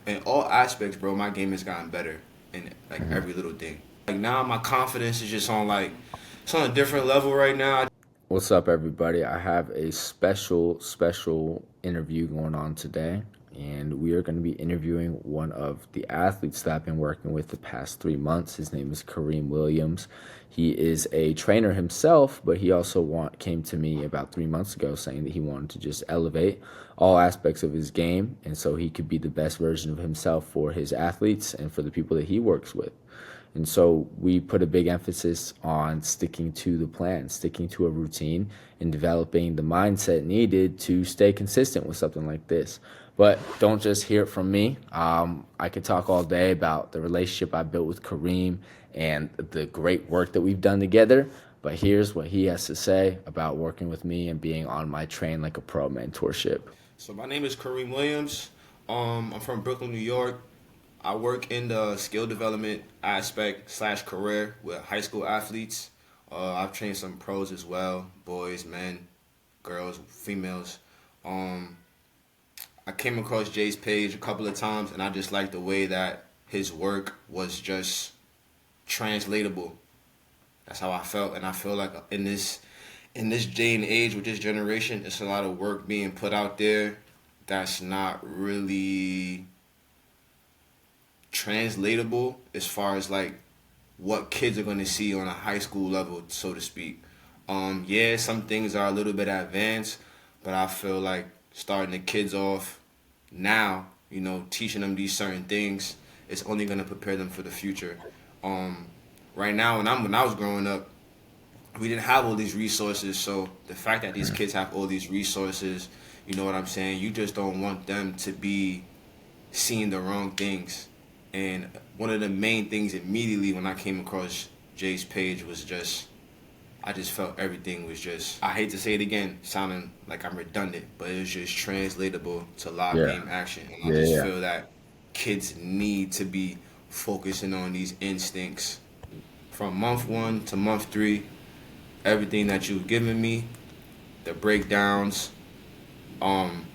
in all aspects, bro, my game has gotten better in like Mhm. every little thing. Like now, my confidence is just on like it's on a different level right now. What's up, everybody? I have a special interview going on today, and we are going to be interviewing one of the athletes that I've been working with the past 3 months. His name is Kareem Williams. He is a trainer himself, but he also came to me about 3 months ago saying that he wanted to just elevate all aspects of his game, and so he could be the best version of himself for his athletes and for the people that he works with. And so we put a big emphasis on sticking to the plan, sticking to a routine, and developing the mindset needed to stay consistent with something like this. But don't just hear it from me. I could talk all day about the relationship I built with Kareem and the great work that we've done together. But here's what he has to say about working with me and being on my Train Like a Pro mentorship. So my name is Kareem Williams. I'm from Brooklyn, New York. I work in the skill development aspect slash career with high school athletes. I've trained some pros as well, boys, men, girls, females. Um, I came across Jay's page a couple of times, and I just liked the way that his work was just translatable. That's how I felt, and I feel like in this day and age with this generation, it's a lot of work being put out there that's not really translatable as far as like what kids are going to see on a high school level, so to speak. Yeah, some things are a little bit advanced, but I feel like starting the kids off now, teaching them these certain things, it's only going to prepare them for the future. Um, right now, when I was growing up, we didn't have all these resources. So the fact that these kids have all these resources, you know what I'm saying? You just don't want them to be seeing the wrong things. And one of the main things immediately when I came across Jay's page was just I just felt everything was just I hate to say it again, sounding like I'm redundant, but it was just translatable to live Yeah, game action. And I yeah, just yeah. feel that kids need to be focusing on these instincts from month one to month three. Everything that you've given me, the breakdowns, um,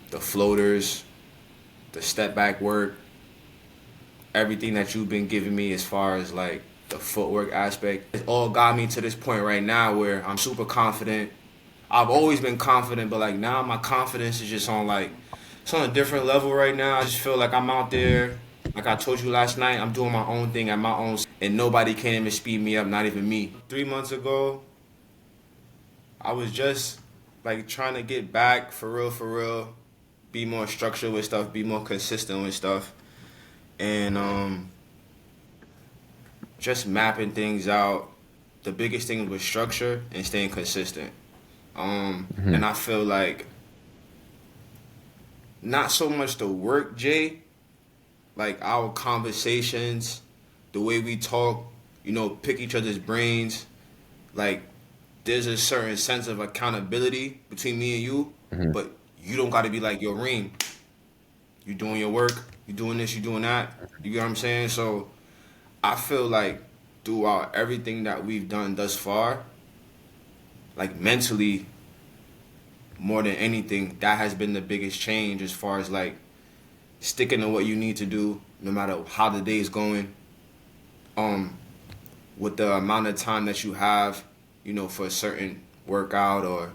the floaters, the step back work, everything that you've been giving me as far as like the footwork aspect, it all got me to this point right now where I'm super confident. I've always been confident, but like now my confidence is just on like it's on a different level right now. I just feel like I'm out there. Like I told you last night, I'm doing my own thing at my own, and nobody can even speed me up, not even me. 3 months ago, I was just like trying to get back for real, be more structured with stuff, be more consistent with stuff, and just mapping things out. The biggest thing was structure and staying consistent. Mhm. And I feel like not so much the work, Jay, like our conversations, the way we talk, pick each other's brains. Like there's a certain sense of accountability between me and you, Mhm. but you don't got to be like, yo, Reem, you doing your work, you doing this, you doing that. You get what I'm saying? So I feel like throughout everything that we've done thus far, like mentally, more than anything, that has been the biggest change as far as like sticking to what you need to do, no matter how the day is going. Um, with the amount of time that you have, for a certain workout, or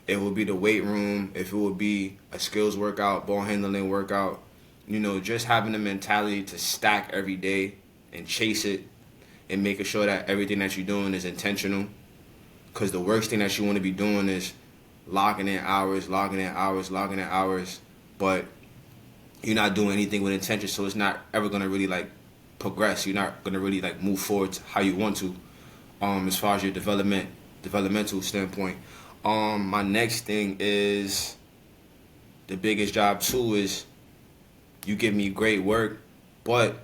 it would be the weight room, if it would be a skills workout, ball handling workout, just having the mentality to stack every day and chase it and making sure that everything that you're doing is intentional. Because the worst thing that you want to be doing is logging in hours, logging in hours, logging in hours, but you're not doing anything with intention, so it's not ever gonna really like progress. You're not gonna really like move forward to how you want to, as far as your developmental standpoint. My next thing is the biggest job too is you give me great work, but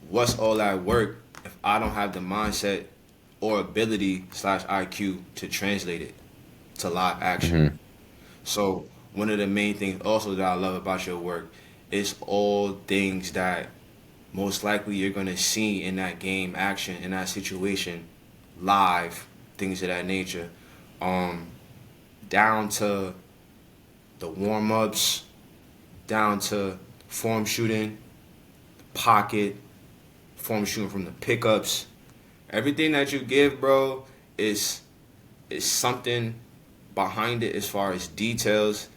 what's all that work if I don't have the mindset or ability slash IQ to translate it to live action? Mhm. So one of the main things also that I love about your work is all things that most likely you're gonna see in that game action in that situation live, things of that nature. Um, down to the warm ups, down to form shooting, pocket, form shooting from the pickups. Everything that you give, bro, is is something behind it as far as details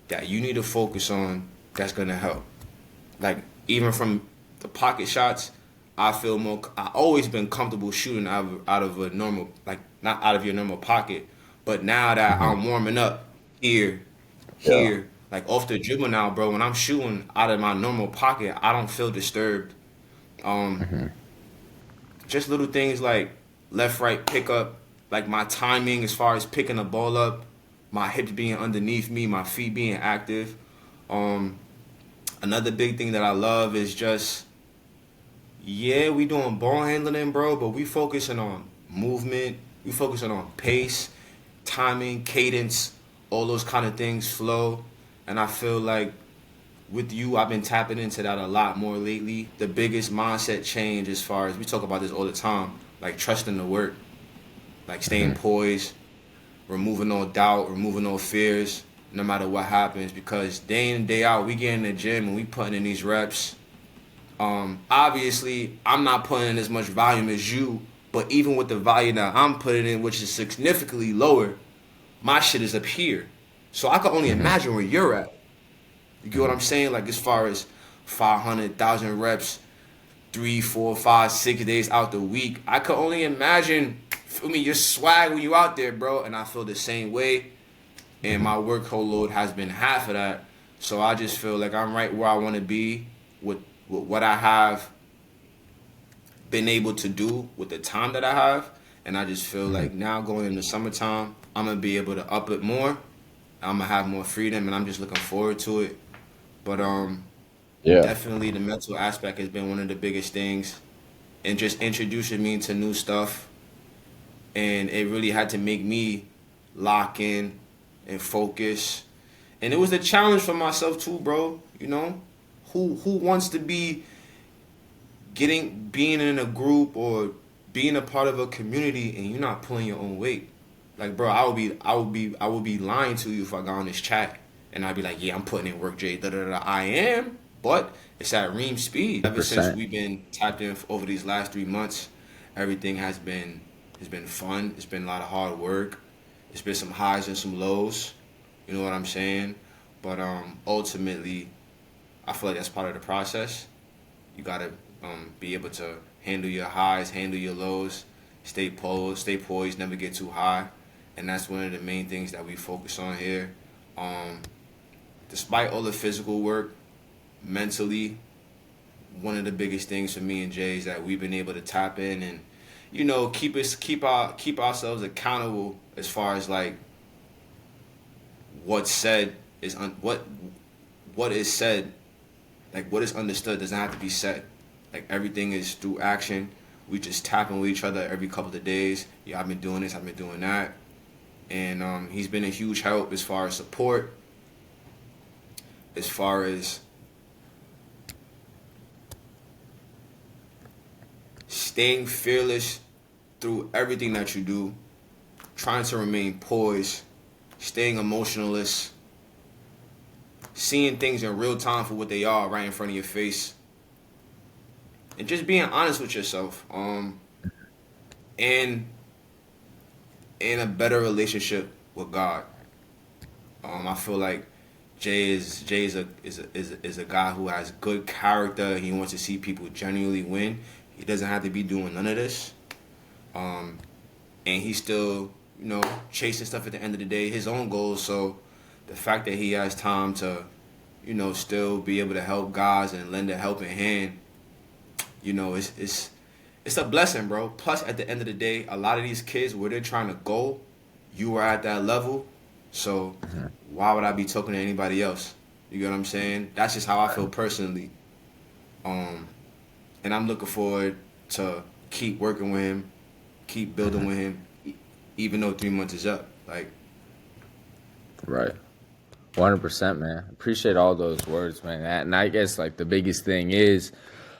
that you need to focus on that's gonna help. Like even from the pocket shots, I feel more. I always been comfortable shooting out of a normal, like not out of your normal pocket, but now that Hmm. I'm warming up here, Yeah. here, like off the dribble now, bro. When I'm shooting out of my normal pocket, I don't feel disturbed. Um, Hmm. just little things like left right pickup, like my timing as far as picking the ball up, my hips being underneath me, my feet being active. Um, Another big thing that I love is just yeah, we doing ball handling, bro, but we focusing on movement, we focusing on pace, timing, cadence, all those kind of things, flow, and I feel like with you, I've been tapping into that a lot more lately. The biggest mindset change, as far as we talk about this all the time, like trusting the work, like staying Hmm. poised, removing all doubt, removing all fears, no matter what happens. Because day in and day out, we get in the gym and we putting in these reps. Obviously, I'm not putting in as much volume as you, but even with the volume that I'm putting in, which is significantly lower, my shit is up here. So I can only Hmm. imagine where you're at. You get what Hmm. I'm saying? Like as far as 500,000 reps, 3, 4, 5, 6 days out the week. I could only imagine, feel me, your swag when you out there, bro. And I feel the same way. And Hmm. my workload load has been half of that. So I just feel like I'm right where I want to be with what I have been able to do with the time that I have. And I just feel Hmm. like now going into summertime, I'm gonna be able to up it more. I'm gonna have more freedom, and I'm just looking forward to it. But Yeah. definitely the mental aspect has been one of the biggest things, and just introducing me to new stuff. And it really had to make me lock in and focus. And it was a challenge for myself too, bro. You know, who wants to be being in a group or being a part of a community and you're not pulling your own weight? Like, bro, I would be lying to you if I got on this chat and I'd be like, yeah, I'm putting in work, Jay. Da da da. I am, but it's at Reem speed. Ever since 100%. we've been tapped in over these last 3 months, everything has been fun. It's been a lot of hard work. It's been some highs and some lows. You know what I'm saying? But ultimately, I feel like that's part of the process. You gotta be able to handle your highs, handle your lows, stay poised, never get too high, and that's one of the main things that we focus on here. Um, Despite all the physical work, mentally, one of the biggest things for me and Jay is that we've been able to tap in and, you know, keep ourselves accountable as far as like what's said what is said, like what is understood doesn't have to be said. Like everything is through action. We just tapping with each other every couple of days. Yeah, I've been doing this, I've been doing that, and he's been a huge help as far as support, as far as staying fearless through everything that you do, trying to remain poised, staying emotionless, seeing things in real time for what they are right in front of your face, and just being honest with yourself. And in a better relationship with God. I feel like Jay is a guy who has good character. He wants to see people genuinely win. He doesn't have to be doing none of this. Um, and he's still, you know, chasing stuff at the end of the day, his own goals. So the fact that he has time to, you know, still be able to help guys and lend a helping hand, you know, it's a blessing, bro. Plus, at the end of the day, a lot of these kids where they're trying to go, you are at that level. So Hmm. why would I be talking to anybody else? You get what I'm saying? That's just how I Right. feel personally. Um, and I'm looking forward to keep working with him, keep building Hmm. with him, even though 3 months is up. Like, Right. 100%, man. Appreciate all those words, man. And I guess like the biggest thing is,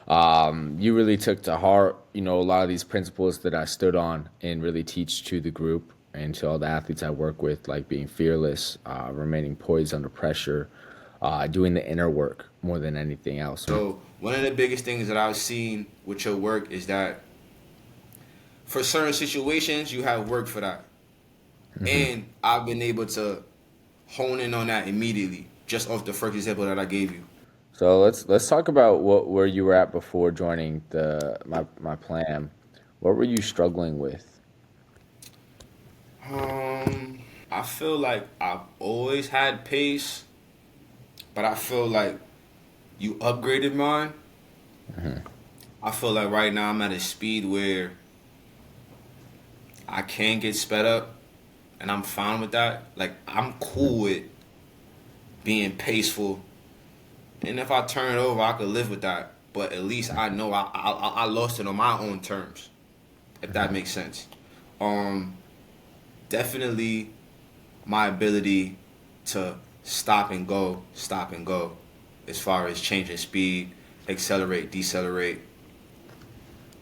you really took to heart, a lot of these principles that I stood on and really teach to the group and to all the athletes I work with, like being fearless, remaining poised under pressure, doing the inner work more than anything else. So one of the biggest things that I've seen with your work is that for certain situations you have work for that, and I've been able to hone in on that immediately just off the first example that I gave you. So let's talk about where you were at before joining my plan. What were you struggling with? I feel like I've always had pace, but I feel like you upgraded mine. I feel like right now I'm at a speed where I can get sped up, and I'm fine with that. Like I'm cool with being paceful, and if I turn it over, I could live with that. But at least I know I lost it on my own terms, if that makes sense. Um, Definitely my ability to stop and go, as far as changing speed, accelerate, decelerate.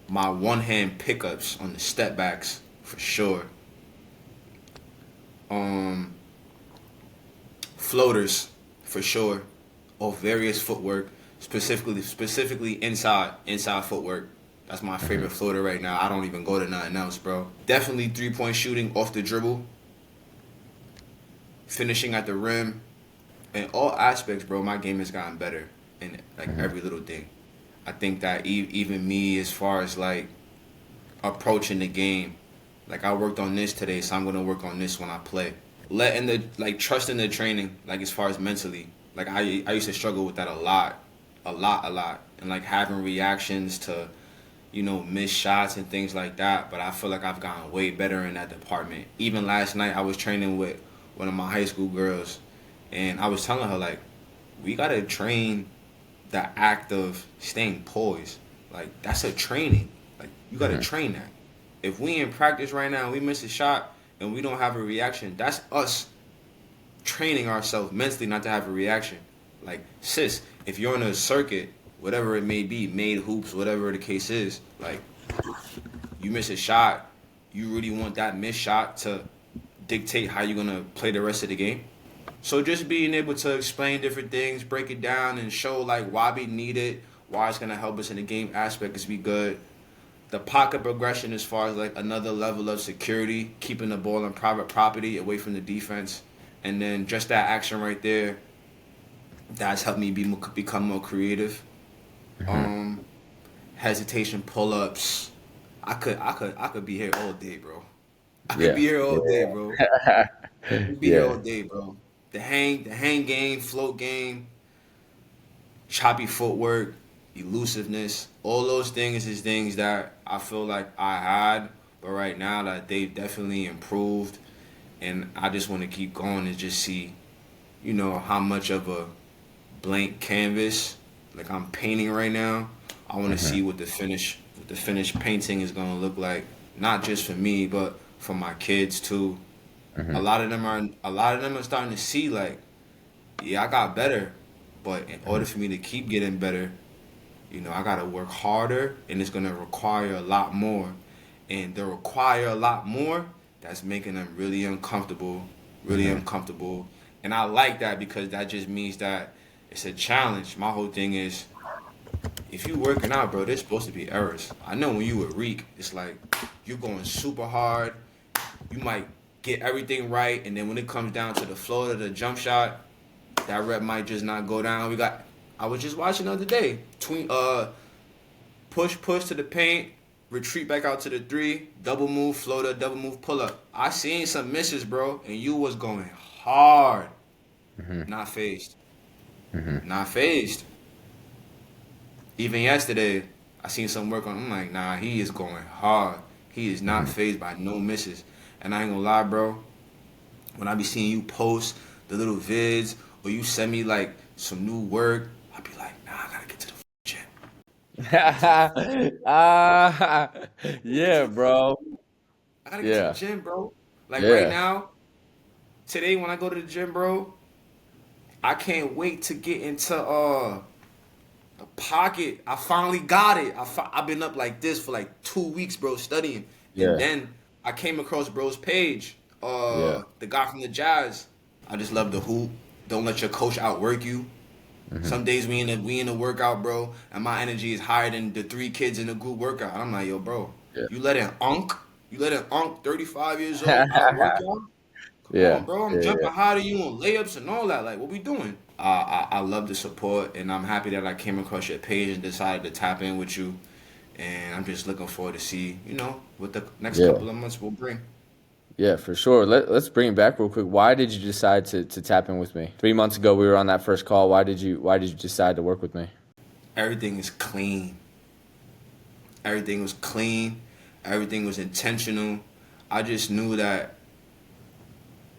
My one hand pickups on the step backs for sure. Um, Floaters for sure, of various footwork, specifically inside footwork. That's my favorite floater right now. I don't even go to nothing else, bro. Definitely 3-point shooting off the dribble, finishing at the rim, in all aspects, bro. My game has gotten better in like every little thing. I think that even me, as far as like approaching the game, like I worked on this today, so I'm gonna work on this when I play. Letting the like trusting the training, like as far as mentally, like I used to struggle with that a lot, and like having reactions to missed shots and things like that. But I feel like I've gotten way better in that department. Even last night, I was training with one of my high school girls, and I was telling her like, we gotta train the act of staying poised. Like that's a training. Like you gotta Hmm. train that. If we in practice right now and we miss a shot and we don't have a reaction, that's us training ourselves mentally not to have a reaction. Like sis, if you're on a circuit, whatever it may be, made hoops, whatever the case is, like you miss a shot, you really want that missed shot to dictate how you're gonna play the rest of the game. So just being able to explain different things, break it down, and show like why we need it, why it's gonna help us in the game aspect is be good. The pocket progression as far as like another level of security, keeping the ball in private property away from the defense, and then just that action right there, that's helped me become more creative. Um, Hesitation pull ups. I could be here all day, bro. I could Yeah. be here all day, bro. Yeah. I could be here all Yeah. day, bro. The hang game, float game, choppy footwork, elusiveness. All those things is things that I feel like I had, but right now that they've definitely improved, and I just want to keep going and just see, how much of a blank canvas like I'm painting right now. I want to see what the finished painting is gonna look like, not just for me, but for my kids too. A lot of them are starting to see like, yeah, I got better, but in order for me to keep getting better, I gotta work harder, and it's gonna require a lot more. And they require a lot more. That's making them really uncomfortable. And I like that because that just means that it's a challenge. My whole thing is, if you working out, bro, there's supposed to be errors. I know when you with Reek, it's like you're going super hard. You might get everything right, and then when it comes down to the flow of the jump shot, that rep might just not go down. I was just watching the other day. Push to the paint, retreat back out to the three, double move floater, double move pull up. I seen some misses, bro, and you was going hard, not phased, not phased. Even yesterday, I seen some work on. I'm like, nah, he is going hard. He is not phased by no misses. And I ain't gonna lie, bro. When I be seeing you post the little vids or you send me like some new work, I be like, nah, I gotta get to the gym. I gotta get to the Ah, I gotta get to yeah, the bro. I gotta get to the Yeah. gym, bro. Like right Yeah. now, today when I go to the gym, bro, I can't wait to get into the pocket. I finally got it. I've been up like this for like 2 weeks, bro, studying, and Yeah. then I came across bro's page. Yeah. The guy from the Jazz. I just love the hoop. Don't let your coach outwork you. Mm-hmm. Some days we in a workout, bro, and my energy is higher than the three kids in the group workout. And I'm like, yo, bro, you let an unk, 35 years old, outwork Yeah. y'all? Come Yeah. on, bro. I'm Yeah. jumping higher than you on layups and all that. Like, what we doing? I love the support, and I'm happy that I came across your page and decided to tap in with you. And I'm just looking forward to see, what the next Yeah. couple of months will bring. Yeah, for sure. Let's bring it back real quick. Why did you decide to tap in with me? 3 months ago, we were on that first call. Why did you decide to work with me? Everything is clean. Everything was clean. Everything was intentional. I just knew that,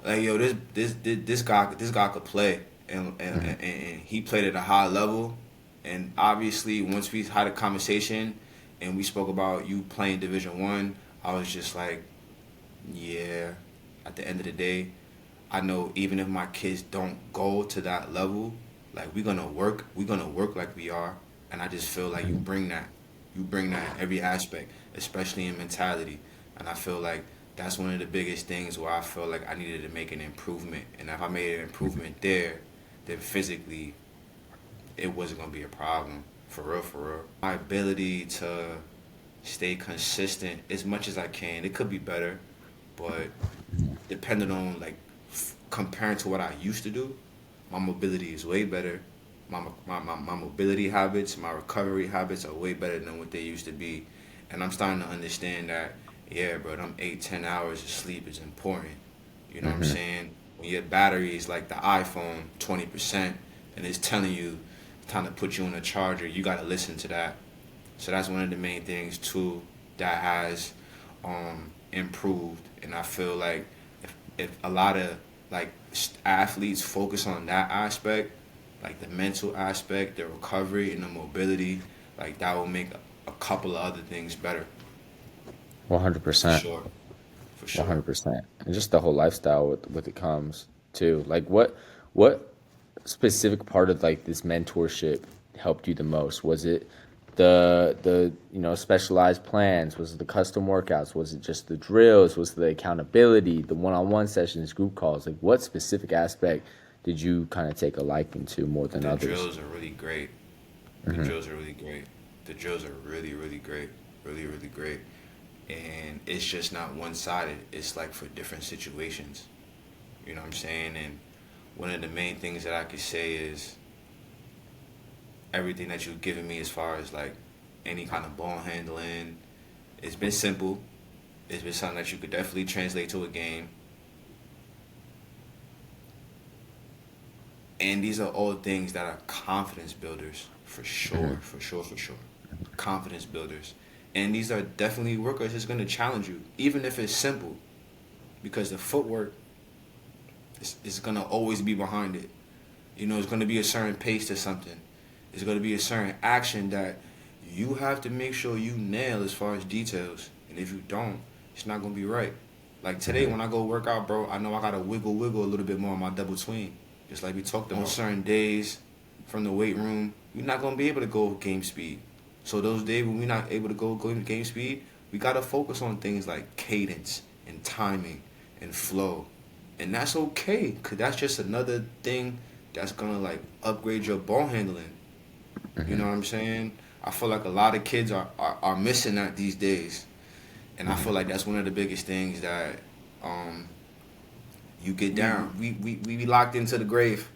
like, yo, this guy could play, and and, Hmm. and and he played at a high level. And obviously, once we had a conversation and we spoke about you playing Division 1, I was just like, yeah. At the end of the day, I know even if my kids don't go to that level, like we're gonna work like we are, and I just feel like you bring that in every aspect, especially in mentality, and I feel like that's one of the biggest things where I feel like I needed to make an improvement, and if I made an improvement there, then physically it wasn't gonna be a problem for real, for real. My ability to stay consistent as much as I can, it could be better, but depending on like comparing to what I used to do, my mobility is way better. My mobility habits, my recovery habits are way better than what they used to be. And I'm starting to understand that, yeah, bro, them 8, 10 hours of sleep is important. You know what I'm Hmm. saying? When your battery is like the iPhone, 20%, and it's telling you it's time to put you on a charger, you got to listen to that. So that's one of the main things, too, that has improved. And I feel like if a lot of like athletes focus on that aspect, like the mental aspect, the recovery and the mobility, like that will make a couple of other things better 100%. for sure, for One sure. hundred percent, and just the whole lifestyle with it comes too. Like, what specific part of like this mentorship helped you the most? Was it the specialized plans? Was it the custom workouts? Was it just the drills? Was it the accountability, the one-on-one sessions, group calls? Like, what specific aspect did you kind of take a liking to more than The others? drills are really great. The Hmm. drills are really great. The drills are really, really great. Really, really great. And it's just not one sided. It's like for different situations. You know what I'm saying? And one of the main things that I could say is everything that you've given me as far as like any kind of ball handling. It's been simple. It's been something that you could definitely translate to a game. And these are all things that are confidence builders for sure, Hmm. for sure, for sure. Confidence builders. And these are definitely workers that's going to challenge you, even if it's simple, because the footwork is going to always be behind it. It's going to be a certain pace to something. It's going to be a certain action that you have to make sure you nail as far as details. And if you don't, it's not going to be right. Like today, Hmm. when I go work out, bro, I know I got to wiggle a little bit more on my double tween. Just like we talked about certain days from the weight room, we're not going to be able to go game speed. So those days when we're not able to go game speed, we got to focus on things like cadence and timing and flow. And that's okay, because that's just another thing that's going to like upgrade your ball handling. You know Hmm. what I'm saying? I feel like a lot of kids are missing that these days. And I feel Hmm. like that's one of the biggest things that um, you get down. We be locked into the grave.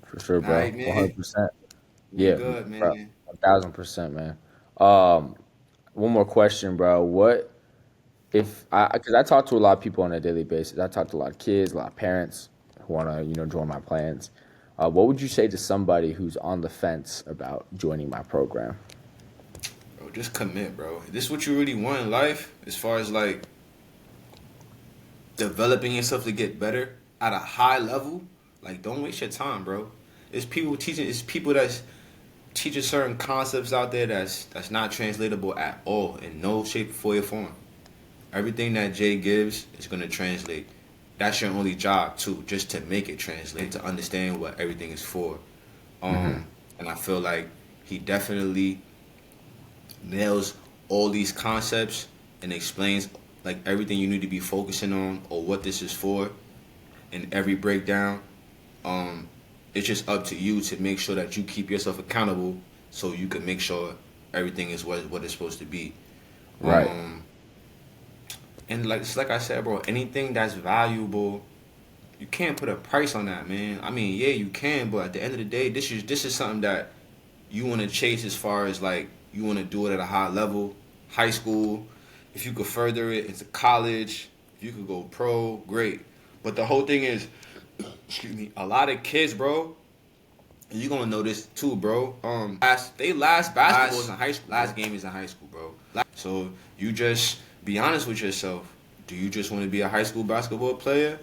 For sure, All bro. right, One hundred man. percent. We Yeah, good, bro. man. 1,000%, man. Um, One more question, bro. What if because I talk to a lot of people on a daily basis. I talk to a lot of kids, a lot of parents who want to join my plans. What would you say to somebody who's on the fence about joining my program? Bro, just commit, bro. This is what you really want in life, as far as like developing yourself to get better at a high level. Like, don't waste your time, bro. It's people that's teaching certain concepts out there that's not translatable at all in no shape, or form. Everything that Jay gives is gonna translate. That's your only job too, just to make it translate, to understand what everything is for. Hmm. Um, and I feel like he definitely nails all these concepts and explains like everything you need to be focusing on or what this is for in every breakdown. Um, it's just up to you to make sure that you keep yourself accountable, so you can make sure everything is what it's supposed to be. Right. Um, and like it's like I said, bro, anything that's valuable, you can't put a price on that, man. I mean, yeah, you can, but at the end of the day, this is something that you want to chase as far as like you want to do it at a high level, high school. If you could further it into college, if you could go pro, great. But the whole thing is, excuse me, a lot of kids, bro, and you gonna know this too, bro. They last basketball is in high school. Last game is in high school, bro. So you just be honest with yourself. Do you just want to be a high school basketball player,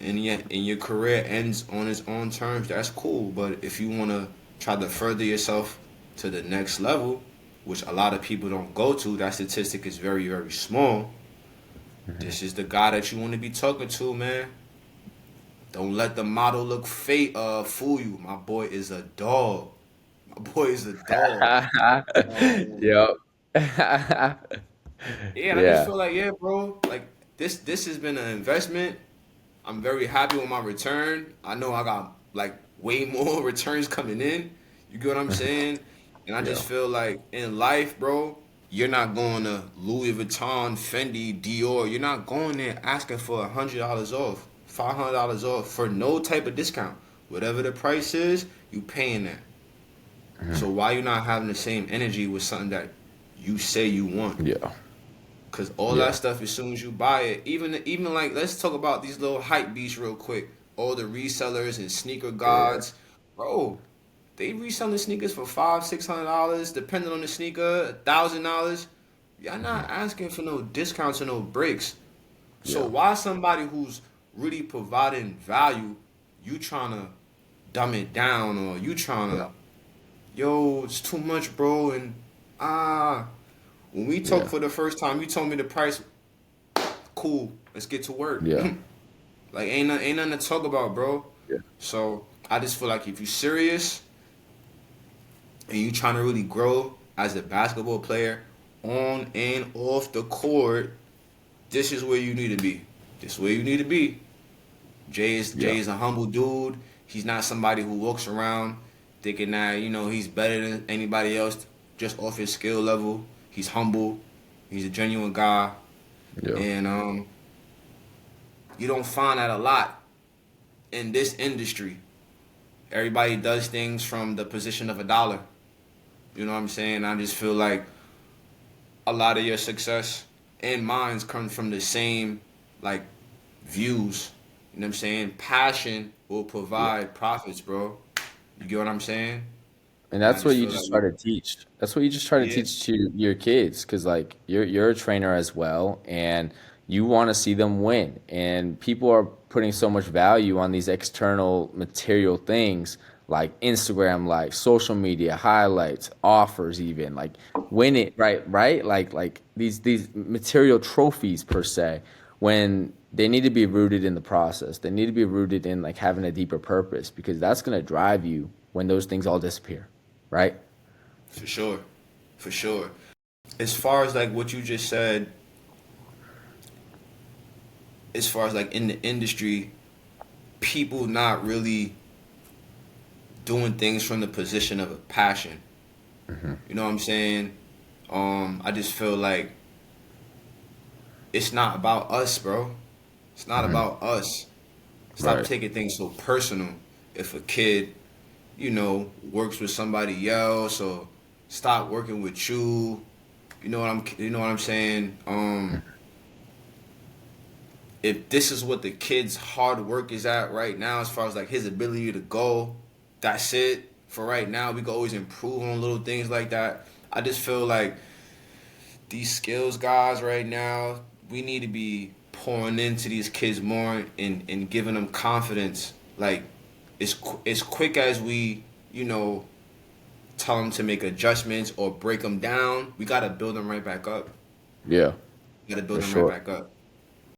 and your career ends on its own terms? That's cool. But if you want to try to further yourself to the next level, which a lot of people don't go to, that statistic is very, very small. Hmm. This is the guy that you want to be talking to, man. Don't let the model look fake fool you. My boy is a dog. My boy is a dog. Um, Yep. yeah, and I just Yeah. feel like, yeah, bro, like this has been an investment. I'm very happy with my return. I know I got like way more returns coming in. You get what I'm saying? And I Yeah. just feel like in life, bro, you're not going to Louis Vuitton, Fendi, Dior. You're not going there asking for $100 off, $500 off for no type of discount. Whatever the price is, you paying that. Mhm. So why you not having the same energy with something that you say you want? Yeah. Cause all that Yeah. stuff, as soon as you buy it, even like let's talk about these little hype beats real quick. All the resellers and sneaker Yeah. gods, bro, they reselling sneakers for $500-$600, depending on the sneaker, $1,000. Y'all Hmm. not asking for no discounts or no breaks. So Yeah. why somebody who's really providing value, you trying to dumb it down, or you trying Yeah. to, yo, it's too much, bro, and ah. When we talked Yeah. for the first time, you told me the price. Cool, let's get to work. Yeah. Like ain't nothing to talk about, bro. Yeah. So I just feel like if you're serious and you trying to really grow as a basketball player on and off the court, this is where you need to be. This is where you need to be. Jay Yeah. is a humble dude. He's not somebody who walks around thinking that he's better than anybody else just off his skill level. He's humble. He's a genuine guy, Yeah. and you don't find that a lot in this industry. Everybody does things from the position of a dollar. You know what I'm saying? I just feel like a lot of your success and mine comes from the same like views. You know what I'm saying? Passion will Yeah. provide profits, bro. You get what I'm saying? And And I that's what just you feel like just try to teach. That's what you just try to yeah, teach to your kids, because like you're a trainer as well, and you want to see them win. And people are putting so much value on these external material things like Instagram, like social media highlights, offers, even like win it, right, like these material trophies per se, when they need to be rooted in the process. They need to be rooted in like having a deeper purpose, because that's going to drive you when those things all disappear, right? for sure. For sure. As far as like what you just said, as far as like in the industry, people not really doing things from the position of a passion. Hmm. You know what I'm saying? I just feel like it's not about us, bro. It's not Hmm. about us. Stop Right. taking things so personal. If a kid, works with somebody else, or stop working with you, you know what I'm saying? If this is what the kid's hard work is at right now, as far as like his ability to go, that's it. For right now, we can always improve on little things like that. I just feel like these skills guys right now, we need to be pouring into these kids more, and giving them confidence. Like as quick as we, tell them to make adjustments or break them down, we gotta build them right back up. Yeah, We gotta for build them right sure. back up.